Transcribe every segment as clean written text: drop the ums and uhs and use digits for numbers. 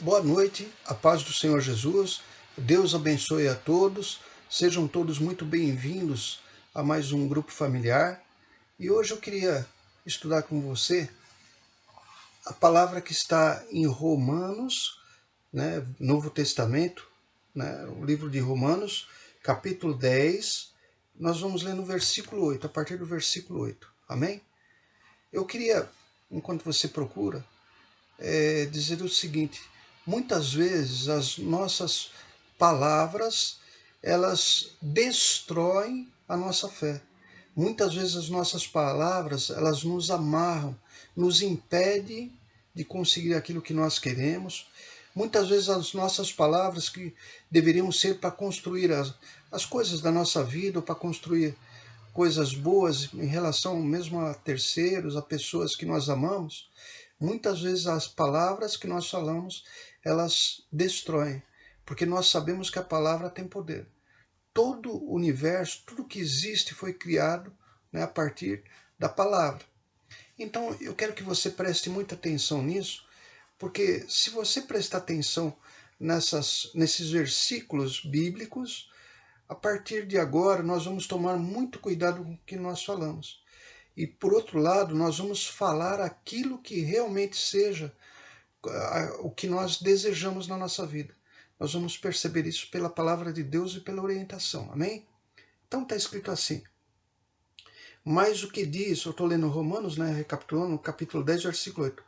Boa noite, a paz do Senhor Jesus, Deus abençoe a todos, sejam todos muito bem-vindos a mais um grupo familiar. E hoje eu queria estudar com você a palavra que está em Romanos, Novo Testamento, o livro de Romanos, capítulo 10, nós vamos ler no versículo 8, a partir do versículo 8, amém? Eu queria, enquanto você procura, dizer o seguinte: muitas vezes as nossas palavras elas destroem a nossa fé. Muitas vezes as nossas palavras elas nos amarram, nos impedem de conseguir aquilo que nós queremos. Muitas vezes as nossas palavras que deveriam ser para construir as coisas da nossa vida, ou para construir coisas boas em relação mesmo a terceiros, a pessoas que nós amamos, muitas vezes as palavras que nós falamos, elas destroem, porque nós sabemos que a palavra tem poder. Todo o universo, tudo que existe foi criado, a partir da palavra. Então eu quero que você preste muita atenção nisso, porque se você prestar atenção nesses versículos bíblicos, a partir de agora nós vamos tomar muito cuidado com o que nós falamos. E por outro lado, nós vamos falar aquilo que realmente seja o que nós desejamos na nossa vida. Nós vamos perceber isso pela palavra de Deus e pela orientação, amém? Então está escrito assim: mas o que diz, eu estou lendo Romanos, recapitulando, capítulo 10, versículo 8.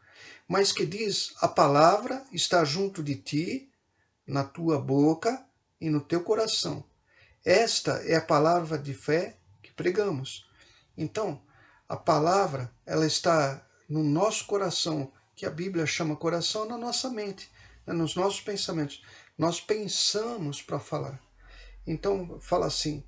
Mas que diz, a palavra está junto de ti, na tua boca e no teu coração. Esta é a palavra de fé que pregamos. Então, a palavra, ela está no nosso coração, que a Bíblia chama coração, na nossa mente, nos nossos pensamentos. Nós pensamos para falar. Então, fala assim: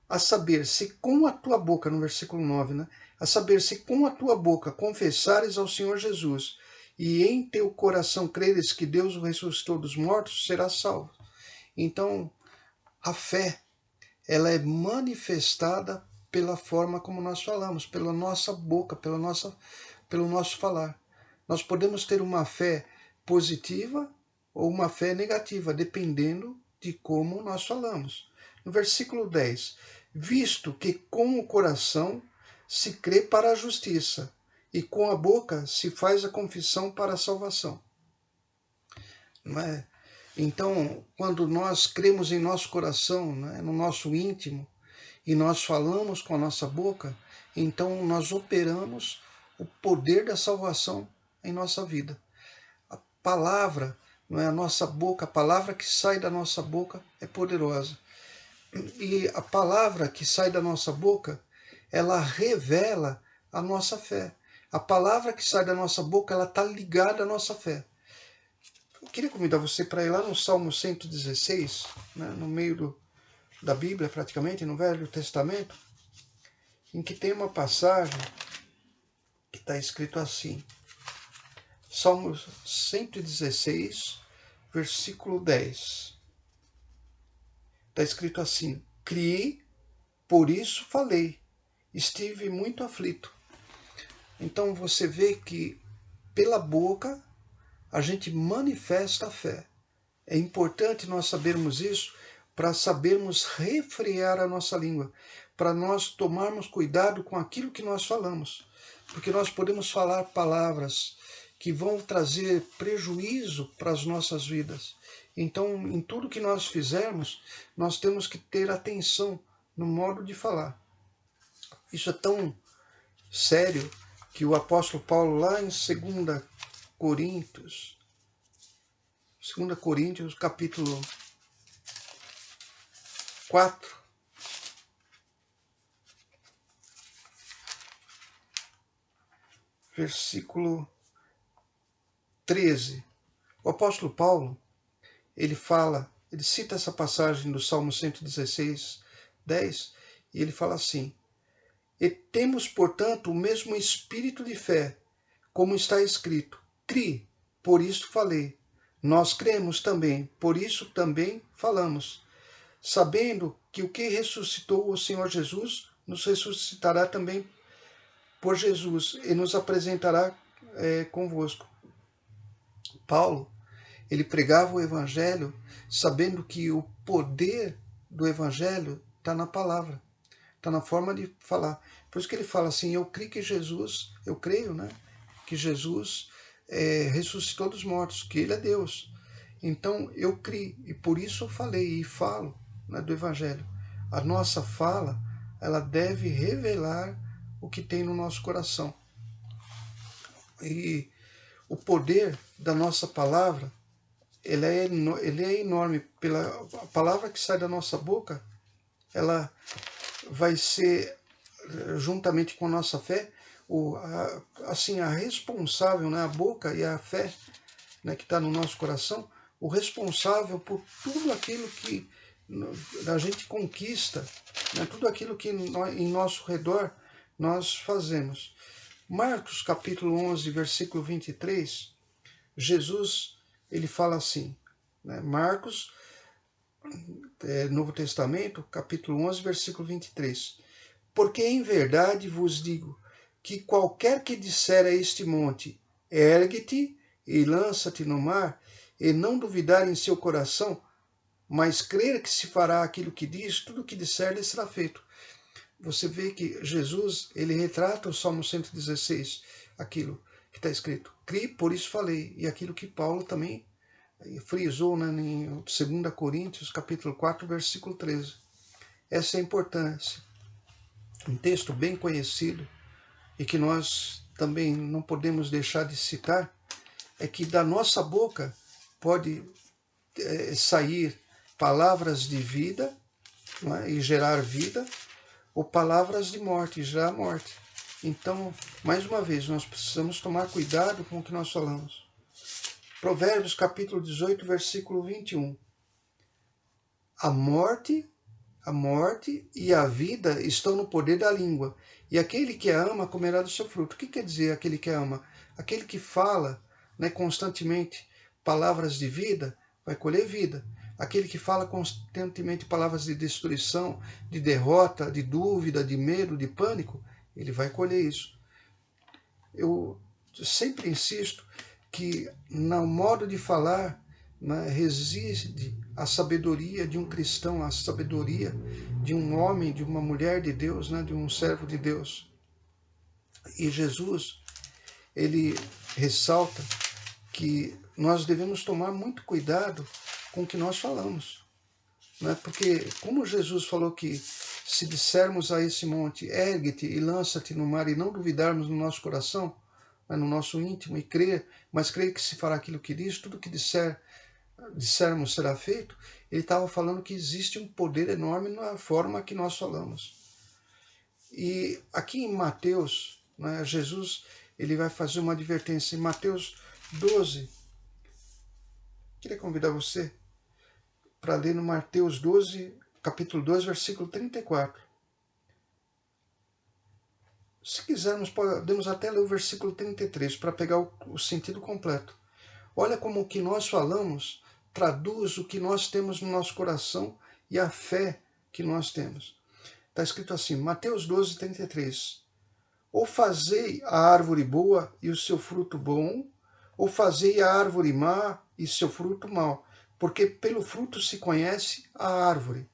a saber, se com a tua boca, no versículo 9, a saber, se com a tua boca confessares ao Senhor Jesus e em teu coração creres que Deus o ressuscitou dos mortos, serás salvo. Então, a fé, ela é manifestada pela forma como nós falamos, pela nossa boca, pelo nosso falar. Nós podemos ter uma fé positiva ou uma fé negativa, dependendo de como nós falamos. No versículo 10, visto que com o coração se crê para a justiça, e com a boca se faz a confissão para a salvação. Não é? Então, quando nós cremos em nosso coração, no nosso íntimo, e nós falamos com a nossa boca, então nós operamos o poder da salvação em nossa vida. A palavra, não é a nossa boca, a palavra que sai da nossa boca é poderosa. E a palavra que sai da nossa boca, ela revela a nossa fé. A palavra que sai da nossa boca, ela está ligada à nossa fé. Eu queria convidar você para ir lá no Salmo 116, no meio da Bíblia, praticamente, no Velho Testamento, em que tem uma passagem que está escrito assim. Salmo 116, versículo 10. Está escrito assim: criei, por isso falei, estive muito aflito. Então você vê que pela boca a gente manifesta a fé. É importante nós sabermos isso para sabermos refrear a nossa língua, para nós tomarmos cuidado com aquilo que nós falamos, porque nós podemos falar palavras que vão trazer prejuízo para as nossas vidas. Então, em tudo que nós fizermos, nós temos que ter atenção no modo de falar. Isso é tão sério que o apóstolo Paulo, lá em 2 Coríntios, capítulo 4, versículo 13. O apóstolo Paulo, ele cita essa passagem do Salmo 116, 10, e ele fala assim: e temos, portanto, o mesmo espírito de fé, como está escrito, crie, por isso falei. Nós cremos também, por isso também falamos, sabendo que o que ressuscitou o Senhor Jesus nos ressuscitará também por Jesus e nos apresentará convosco. Paulo, ele pregava o evangelho sabendo que o poder do evangelho está na palavra, está na forma de falar. Por isso que ele fala assim, eu creio, né, que Jesus ressuscitou dos mortos, que ele é Deus. Então eu criei, e por isso eu falei e falo, né, do evangelho. A nossa fala, ela deve revelar o que tem no nosso coração. E o poder da nossa palavra, ele é enorme. Pela palavra que sai da nossa boca, ela vai ser, juntamente com a nossa fé, a responsável, né, a boca e a fé, né, que está no nosso coração, o responsável por tudo aquilo que a gente conquista, né, tudo aquilo que em nosso redor nós fazemos. Marcos capítulo 11, versículo 23, Jesus, ele fala assim, né, Marcos, Novo Testamento, capítulo 11, versículo 23. Porque em verdade vos digo, que qualquer que disser a este monte, ergue-te e lança-te no mar, e não duvidar em seu coração, mas crer que se fará aquilo que diz, tudo o que disser lhe será feito. Você vê que Jesus, ele retrata o Salmo 116, aquilo que está escrito. Criei, por isso falei. E aquilo que Paulo também frisou, né, em 2 Coríntios, capítulo 4, versículo 13. Essa é a importância. Um texto bem conhecido e que nós também não podemos deixar de citar, é que da nossa boca pode sair palavras de vida, não é, e gerar vida, ou palavras de morte e gerar morte. Então, mais uma vez, nós precisamos tomar cuidado com o que nós falamos. Provérbios capítulo 18, versículo 21. A morte e a vida estão no poder da língua, e aquele que a ama comerá do seu fruto. O que quer dizer aquele que a ama? Aquele que fala, né, constantemente palavras de vida, vai colher vida. Aquele que fala constantemente palavras de destruição, de derrota, de dúvida, de medo, de pânico, ele vai colher isso. Eu sempre insisto que no modo de falar, né, reside a sabedoria de um cristão, a sabedoria de um homem, de uma mulher de Deus, né, de um servo de Deus. E Jesus, ele ressalta que nós devemos tomar muito cuidado com o que nós falamos. Né? Porque como Jesus falou que se dissermos a esse monte, ergue-te e lança-te no mar, e não duvidarmos no nosso coração, né, no nosso íntimo, e crer, mas crer que se fará aquilo que diz, tudo que dissermos será feito, ele estava falando que existe um poder enorme na forma que nós falamos. E aqui em Mateus, né, Jesus, ele vai fazer uma advertência em Mateus 12. Queria convidar você para ler no Mateus 12, capítulo 2, versículo 34. Se quisermos, podemos até ler o versículo 33 para pegar o sentido completo. Olha como o que nós falamos traduz o que nós temos no nosso coração e a fé que nós temos. Está escrito assim, Mateus 12, 33. Ou fazei a árvore boa e o seu fruto bom, ou fazei a árvore má e seu fruto mau, porque pelo fruto se conhece a árvore.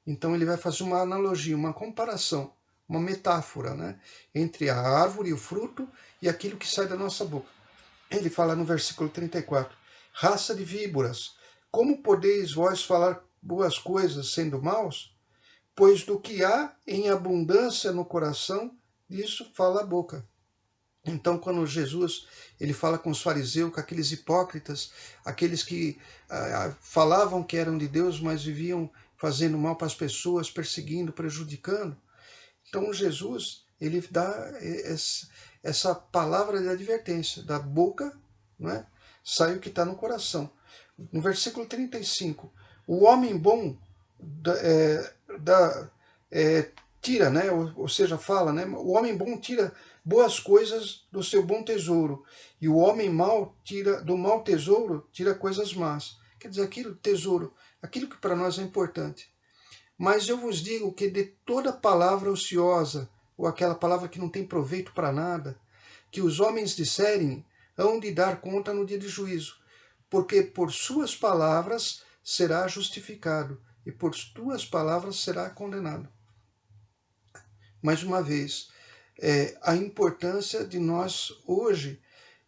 Então ele vai fazer uma analogia, uma comparação, uma metáfora, né, entre a árvore e o fruto e aquilo que sai da nossa boca. Ele fala no versículo 34, raça de víboras, como podeis vós falar boas coisas sendo maus? Pois do que há em abundância no coração, disso fala a boca. Então, quando Jesus ele fala com os fariseus, com aqueles hipócritas, aqueles que falavam que eram de Deus, mas viviam fazendo mal para as pessoas, perseguindo, prejudicando. Então, Jesus ele dá essa palavra de advertência. Da boca, não é, sai o que está no coração. No versículo 35, o homem bom tira, né, ou seja, fala, né, o homem bom tira boas coisas do seu bom tesouro, e o homem mau tira do mau tesouro, tira coisas más. Quer dizer, aquilo, tesouro, aquilo que para nós é importante. Mas eu vos digo que de toda palavra ociosa, ou aquela palavra que não tem proveito para nada, que os homens disserem, hão de dar conta no dia de juízo. porque por suas palavras será justificado, e por tuas palavras será condenado. Mais uma vez, a importância de nós hoje,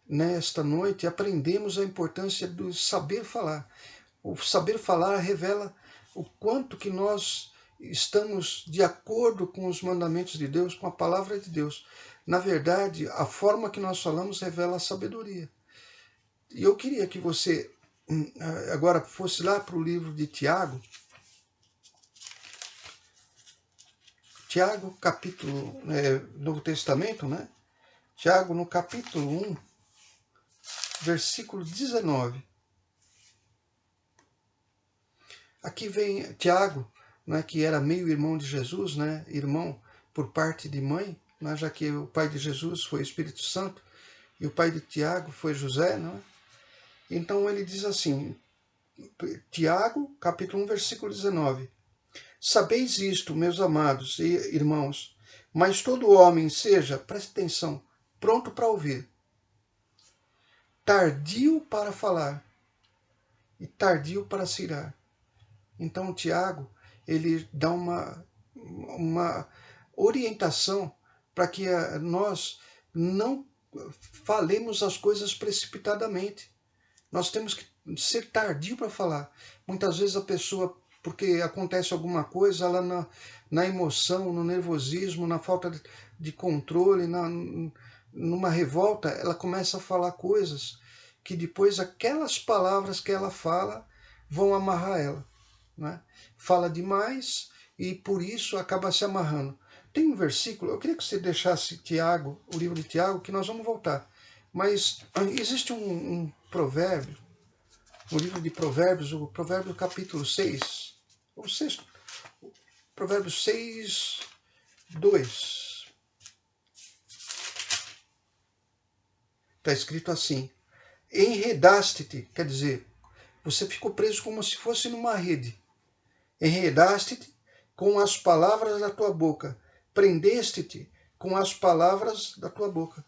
nesta noite, aprendemos a importância do saber falar. O saber falar revela o quanto que nós estamos de acordo com os mandamentos de Deus, com a palavra de Deus. Na verdade, a forma que nós falamos revela a sabedoria. E eu queria que você agora fosse lá para o livro de Tiago. Tiago, capítulo, Novo Testamento, né? Tiago, no capítulo 1, versículo 19. Aqui vem Tiago, né, que era meio-irmão de Jesus, né, irmão por parte de mãe, né, já que o pai de Jesus foi o Espírito Santo e o pai de Tiago foi José. Né? Então ele diz assim, Tiago, capítulo 1, versículo 19. Sabeis isto, meus amados e irmãos, mas todo homem seja, preste atenção, pronto para ouvir, tardio para falar e tardio para se irar. Então Tiago, ele dá uma orientação para que nós não falemos as coisas precipitadamente. Nós temos que ser tardio para falar. Muitas vezes a pessoa, porque acontece alguma coisa, ela na emoção, no nervosismo, na falta de controle, numa revolta, ela começa a falar coisas que depois aquelas palavras que ela fala vão amarrar ela. Né? Fala demais e por isso acaba se amarrando. Tem um versículo, eu queria que você deixasse Tiago, o livro de Tiago, que nós vamos voltar. Mas existe um provérbio, no livro de Provérbios, o provérbio capítulo 6, o sexto, provérbio 6, 2. Está escrito assim, enredaste-te, quer dizer, você ficou preso como se fosse numa rede. Enredaste-te com as palavras da tua boca, prendeste-te com as palavras da tua boca.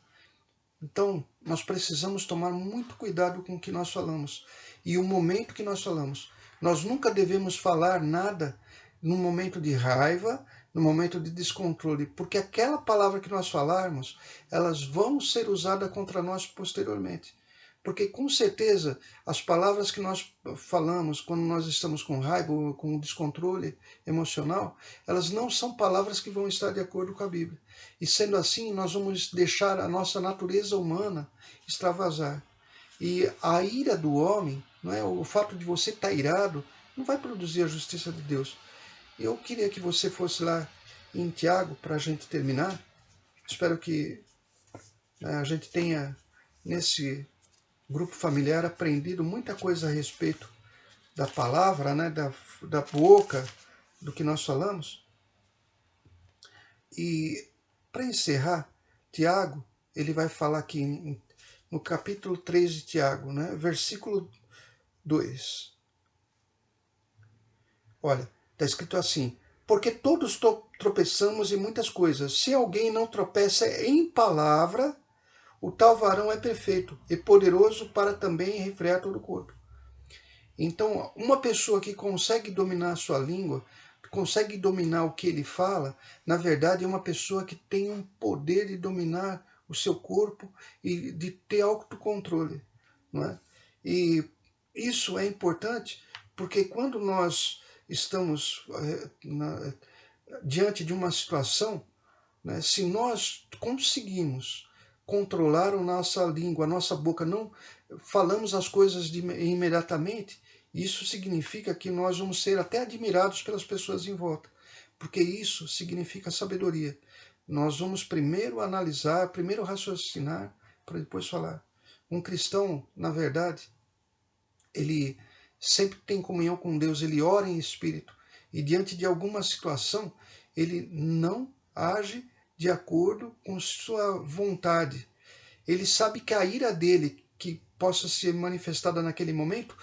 Então, nós precisamos tomar muito cuidado com o que nós falamos e o momento que nós falamos. Nós nunca devemos falar nada no momento de raiva, no momento de descontrole, porque aquela palavra que nós falarmos, elas vão ser usadas contra nós posteriormente. Porque com certeza as palavras que nós falamos quando nós estamos com raiva ou com descontrole emocional, elas não são palavras que vão estar de acordo com a Bíblia. E sendo assim, nós vamos deixar a nossa natureza humana extravasar. E a ira do homem, não é, o fato de você estar irado, não vai produzir a justiça de Deus. Eu queria que você fosse lá em Tiago para a gente terminar. Espero que a gente tenha nesse grupo familiar aprendido muita coisa a respeito da palavra, né, da boca, do que nós falamos. E para encerrar, Tiago, ele vai falar aqui no capítulo 3 de Tiago, né, versículo 2. Olha, está escrito assim, porque todos tropeçamos em muitas coisas. Se alguém não tropeça em palavra, o tal varão é perfeito e poderoso para também refrear todo o corpo. Então, uma pessoa que consegue dominar a sua língua, consegue dominar o que ele fala, na verdade é uma pessoa que tem um poder de dominar o seu corpo e de ter autocontrole. Não é? E isso é importante porque quando nós estamos diante de uma situação, né, se nós conseguimos controlar a nossa língua, a nossa boca, não falamos as coisas imediatamente, isso significa que nós vamos ser até admirados pelas pessoas em volta, porque isso significa sabedoria. Nós vamos primeiro analisar, primeiro raciocinar, para depois falar. Um cristão, na verdade, ele sempre tem comunhão com Deus, ele ora em espírito, e diante de alguma situação, ele não age de acordo com sua vontade. Ele sabe que a ira dele, que possa ser manifestada naquele momento,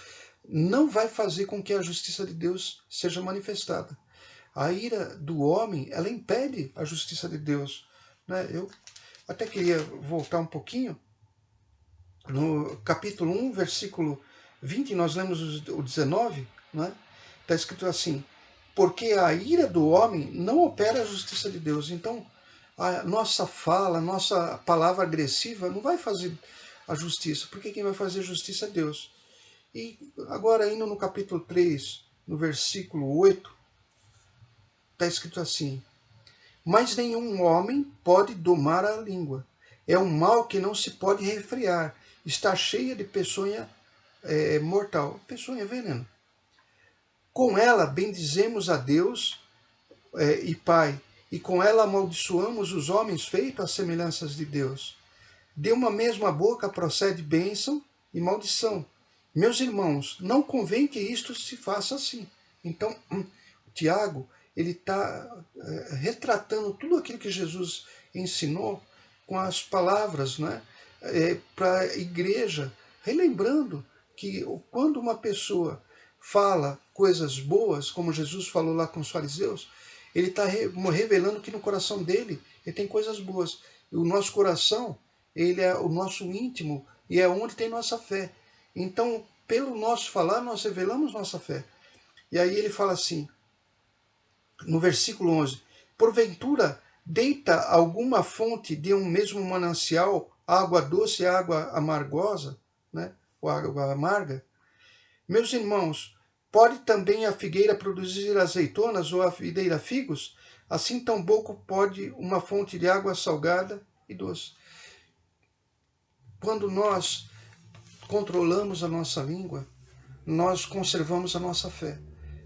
não vai fazer com que a justiça de Deus seja manifestada. A ira do homem, ela impede a justiça de Deus. Né? Eu até queria voltar um pouquinho no capítulo 1, versículo 20, nós lemos o 19, né? Está escrito assim: porque a ira do homem não opera a justiça de Deus. Então, a nossa fala, a nossa palavra agressiva não vai fazer a justiça, porque quem vai fazer justiça é Deus. E agora, indo no capítulo 3, no versículo 8, está escrito assim: mas nenhum homem pode domar a língua. É um mal que não se pode refrear. Está cheia de peçonha mortal. Peçonha é veneno. Com ela bendizemos a Deus e Pai, e com ela amaldiçoamos os homens feitos às semelhanças de Deus. De uma mesma boca procede bênção e maldição. Meus irmãos, não convém que isto se faça assim. Então, Tiago, ele está retratando tudo aquilo que Jesus ensinou com as palavras, né, para a igreja, relembrando que quando uma pessoa fala coisas boas, como Jesus falou lá com os fariseus, ele está revelando que no coração dele ele tem coisas boas. E o nosso coração, ele é o nosso íntimo e é onde tem nossa fé. Então, pelo nosso falar, nós revelamos nossa fé. E aí ele fala assim, no versículo 11: porventura deita alguma fonte de um mesmo manancial água doce e água amargosa, né? Ou água amarga? Meus irmãos, pode também a figueira produzir azeitonas ou a videira figos? Assim tampouco pode uma fonte de água salgada e doce. Quando nós controlamos a nossa língua, nós conservamos a nossa fé.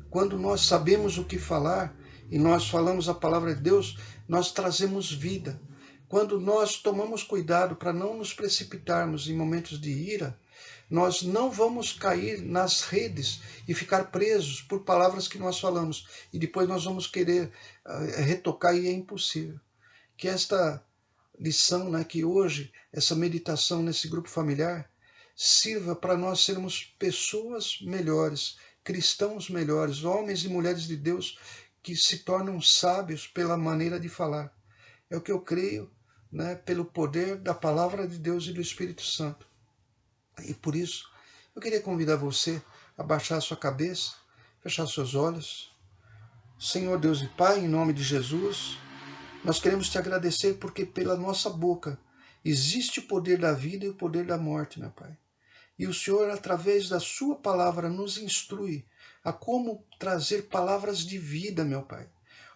Quando nós sabemos o que falar e nós falamos a palavra de Deus, nós trazemos vida. Quando nós tomamos cuidado para não nos precipitarmos em momentos de ira, nós não vamos cair nas redes e ficar presos por palavras que nós falamos. E depois nós vamos querer retocar e é impossível. Que esta lição, né, que hoje, essa meditação nesse grupo familiar, sirva para nós sermos pessoas melhores, cristãos melhores, homens e mulheres de Deus que se tornam sábios pela maneira de falar. É o que eu creio, né, pelo poder da palavra de Deus e do Espírito Santo. E por isso, eu queria convidar você a baixar a sua cabeça, fechar seus olhos. Senhor Deus e Pai, em nome de Jesus, nós queremos te agradecer porque pela nossa boca existe o poder da vida e o poder da morte, meu Pai. E o Senhor, através da sua palavra, nos instrui a como trazer palavras de vida, meu Pai.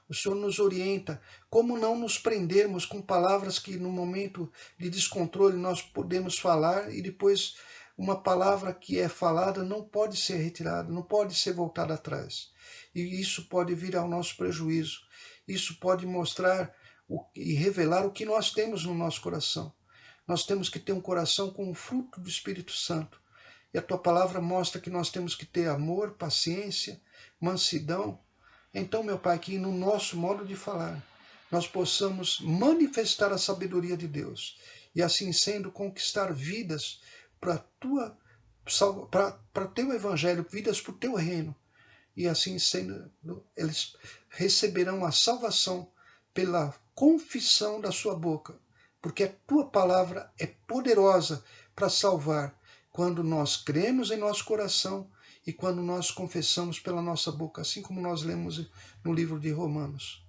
O Senhor nos orienta como não nos prendermos com palavras que no momento de descontrole nós podemos falar e depois uma palavra que é falada não pode ser retirada, não pode ser voltada atrás. E isso pode vir ao nosso prejuízo. Isso pode mostrar e revelar o que nós temos no nosso coração. Nós temos que ter um coração com o fruto do Espírito Santo. E a tua palavra mostra que nós temos que ter amor, paciência, mansidão. Então, meu Pai, que no nosso modo de falar, nós possamos manifestar a sabedoria de Deus. E assim sendo, conquistar vidas para teu evangelho, vidas para o teu reino. E assim sendo, eles receberão a salvação pela confissão da sua boca, porque a tua palavra é poderosa para salvar quando nós cremos em nosso coração e quando nós confessamos pela nossa boca, assim como nós lemos no livro de Romanos.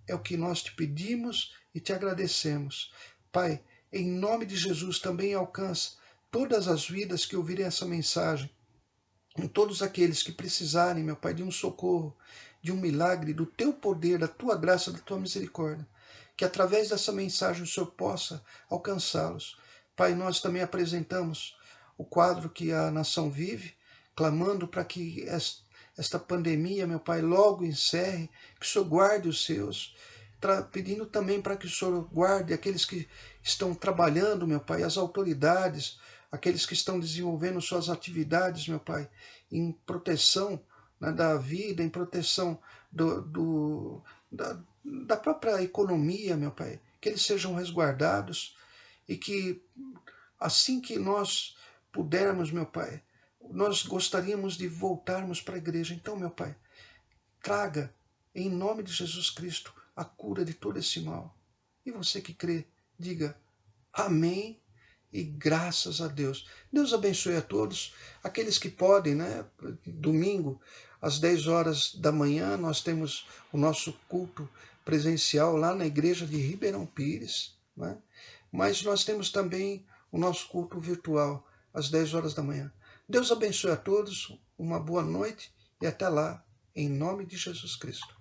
É o que nós te pedimos e te agradecemos. Pai, em nome de Jesus, também alcança todas as vidas que ouvirem essa mensagem, em todos aqueles que precisarem, meu Pai, de um socorro, de um milagre, do teu poder, da tua graça, da tua misericórdia. Que através dessa mensagem o Senhor possa alcançá-los. Pai, nós também apresentamos o quadro que a nação vive, clamando para que esta pandemia, meu Pai, logo encerre, que o Senhor guarde os seus, pedindo também para que o Senhor guarde aqueles que estão trabalhando, meu Pai, as autoridades, aqueles que estão desenvolvendo suas atividades, meu Pai, em proteção, né, da vida, em proteção da própria economia, meu Pai, que eles sejam resguardados e que assim que nós pudermos, meu Pai, nós gostaríamos de voltarmos para a igreja. Então, meu Pai, traga, em nome de Jesus Cristo, a cura de todo esse mal. E você que crê, diga amém e graças a Deus. Deus abençoe a todos, aqueles que podem, né? Domingo, às 10 horas da manhã, nós temos o nosso culto presencial lá na igreja de Ribeirão Pires, né? Mas nós temos também o nosso culto virtual, às 10 horas da manhã. Deus abençoe a todos, uma boa noite e até lá, em nome de Jesus Cristo.